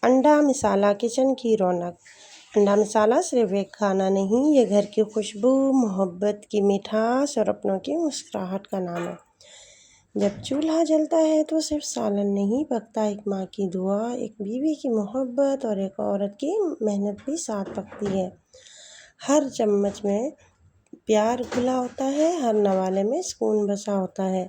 अंडा मसाला किचन की रौनक। अंडा मसाला सिर्फ एक खाना नहीं, ये घर की खुशबू, मोहब्बत की मिठास और अपनों की मुस्कुराहट का नाम है। जब चूल्हा जलता है तो सिर्फ सालन नहीं पकता, एक माँ की दुआ, एक बीवी की मोहब्बत और एक औरत की मेहनत भी साथ पकती है। हर चम्मच में प्यार घुला होता है, हर नवाले में सुकून बसा होता है,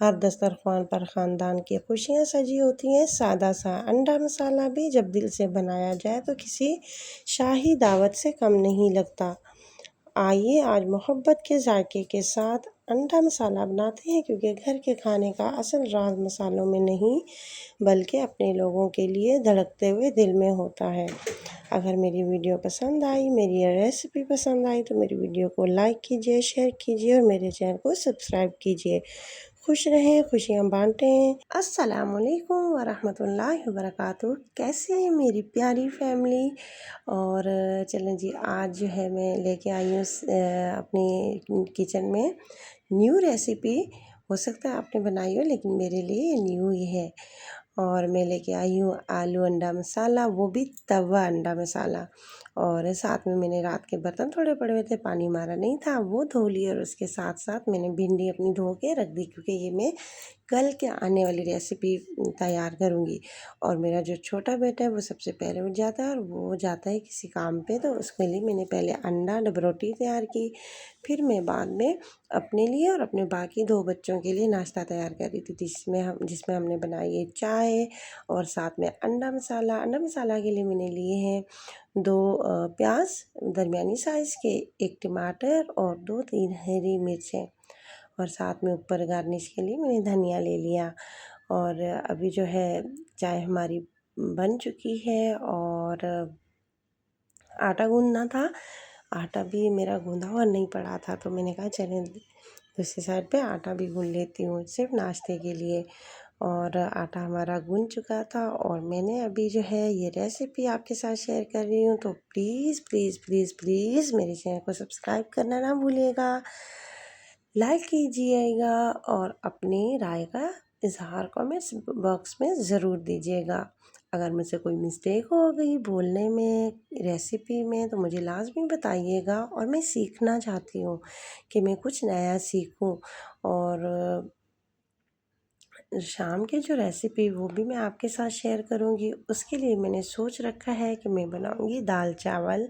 हर दस्तरखान पर ख़ानदान की खुशियाँ सजी होती हैं। सादा सा अंडा मसाला भी जब दिल से बनाया जाए तो किसी शाही दावत से कम नहीं लगता। आइए आज मोहब्बत के जायके के साथ अंडा मसाला बनाते हैं, क्योंकि घर के खाने का असल राज मसालों में नहीं बल्कि अपने लोगों के लिए धड़कते हुए दिल में होता है। अगर मेरी वीडियो पसंद आई, मेरी ये रेसिपी पसंद आई तो मेरी वीडियो को लाइक कीजिए, शेयर कीजिए और मेरे चैनल को सब्सक्राइब कीजिए। खुश रहें, खुशियाँ बांटें। अस्सलामुअलैकुम वरहमतुल्लाहि वबरकातुहू। कैसे हैं मेरी प्यारी फैमिली। और चलें जी, आज जो है मैं लेके आई हूँ अपनी किचन में न्यू रेसिपी। हो सकता है आपने बनाई हो, लेकिन मेरे लिए न्यू ही है। और मैं लेके आई हूँ आलू अंडा मसाला, वो भी तवा अंडा मसाला। और साथ में मैंने रात के बर्तन थोड़े पड़े हुए थे, पानी मारा नहीं था, वो धो लिए। और उसके साथ साथ मैंने भिंडी अपनी धो के रख दी, क्योंकि ये मैं कल के आने वाली रेसिपी तैयार करूँगी। और मेरा जो छोटा बेटा है वो सबसे पहले उठ जाता है और वो जाता है किसी काम पे, तो उसके लिए मैंने पहले अंडा डब रोटी तैयार की। फिर मैं बाद में अपने लिए और अपने बाकी दो बच्चों के लिए नाश्ता तैयार कर रही थी, जिसमें हमने बनाई है चाय और साथ में अंडा मसाला। अंडा मसाला के लिए मैंने लिए हैं 2 प्याज दरमियानी साइज़ के, 1 टमाटर और 2-3 हरी मिर्चें। और साथ में ऊपर गार्निश के लिए मैंने धनिया ले लिया। और अभी जो है चाय हमारी बन चुकी है और आटा गूँधना था। आटा भी मेरा गूँधा हुआ नहीं पड़ा था, तो मैंने कहा चलें दूसरी साइड पे आटा भी गूँध लेती हूँ सिर्फ नाश्ते के लिए। और आटा हमारा गूँध चुका था और मैंने अभी जो है ये रेसिपी आपके साथ शेयर कर रही हूँ। तो प्लीज़ प्लीज़ प्लीज़ प्लीज़ मेरे चैनल को सब्सक्राइब करना ना भूलिएगा, लाइक कीजिएगा और अपनी राय का इज़हार कमेंट्स बॉक्स में ज़रूर दीजिएगा। अगर मुझसे कोई मिस्टेक हो गई बोलने में, रेसिपी में, तो मुझे लाज़मी बताइएगा। और मैं सीखना चाहती हूँ कि मैं कुछ नया सीखूँ। और शाम की जो रेसिपी वो भी मैं आपके साथ शेयर करूँगी। उसके लिए मैंने सोच रखा है कि मैं बनाऊँगी दाल चावल।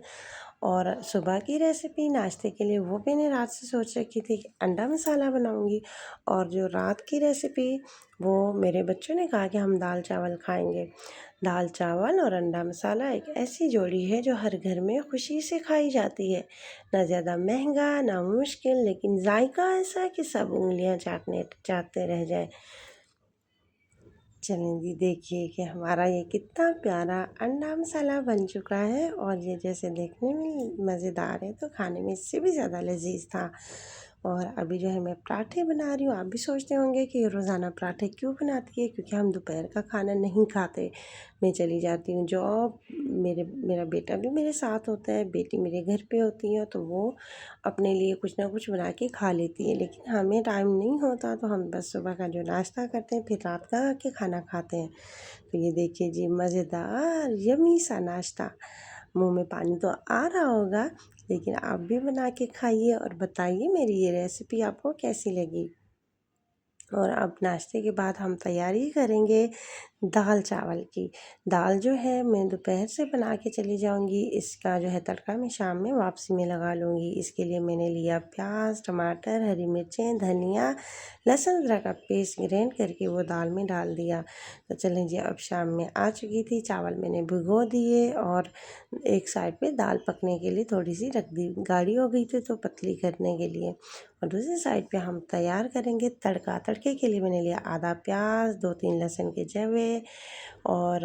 और सुबह की रेसिपी नाश्ते के लिए वो मैंने रात से सोच रखी थी कि अंडा मसाला बनाऊँगी। और जो रात की रेसिपी वो मेरे बच्चों ने कहा कि हम दाल चावल खाएंगे। दाल चावल और अंडा मसाला एक ऐसी जोड़ी है जो हर घर में खुशी से खाई जाती है। ना ज़्यादा महंगा ना मुश्किल, लेकिन जायका ऐसा कि सब उंगलियां चाटते रह जाए। चलें जी, देखिए कि हमारा ये कितना प्यारा अंडा मसाला बन चुका है। और ये जैसे देखने में मज़ेदार है तो खाने में इससे भी ज़्यादा लजीज था। और अभी जो है मैं पराठे बना रही हूँ। आप भी सोचते होंगे कि रोज़ाना पराठे क्यों बनाती है, क्योंकि हम दोपहर का खाना नहीं खाते। मैं चली जाती हूँ जॉब, मेरा बेटा भी मेरे साथ होता है, बेटी मेरे घर पे होती है, तो वो अपने लिए कुछ ना कुछ बना के खा लेती है। लेकिन हमें टाइम नहीं होता, तो हम बस सुबह का जो नाश्ता करते हैं फिर रात का के खाना खाते हैं। तो ये देखिए जी, मज़ेदार यम्मी सा नाश्ता। मुंह में पानी तो आ रहा होगा, लेकिन आप भी बना के खाइए और बताइए मेरी ये रेसिपी आपको कैसी लगी। और अब नाश्ते के बाद हम तैयारी करेंगे दाल चावल की। दाल जो है मैं दोपहर से बना के चली जाऊंगी, इसका जो है तड़का मैं शाम में वापसी में लगा लूँगी। इसके लिए मैंने लिया प्याज, टमाटर, हरी मिर्चें, धनिया, लहसुन अदरक का पेस्ट ग्राइंड करके वो दाल में डाल दिया। तो चलें जी, अब शाम में आ चुकी थी, चावल मैंने भिगो दिए और एक साइड पे दाल पकने के लिए थोड़ी सी रख दी। गाढ़ी हो गई थी तो पतली करने के लिए। और दूसरी साइड पे हम तैयार करेंगे तड़का। तड़के के लिए मैंने लिया आधा प्याज, 2-3 लहसुन के जवे और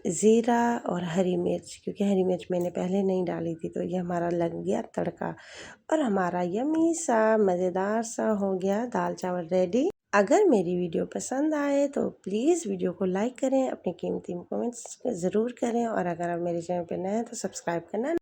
ज़ीरा और हरी मिर्च, क्योंकि हरी मिर्च मैंने पहले नहीं डाली थी। तो ये हमारा लग गया तड़का और हमारा यम्मी सा मज़ेदार सा हो गया दाल चावल रेडी। अगर मेरी वीडियो पसंद आए तो प्लीज़ वीडियो को लाइक करें, अपने कीमती कमेंट्स ज़रूर करें। और अगर आप मेरे चैनल पर नए हैं तो सब्सक्राइब करना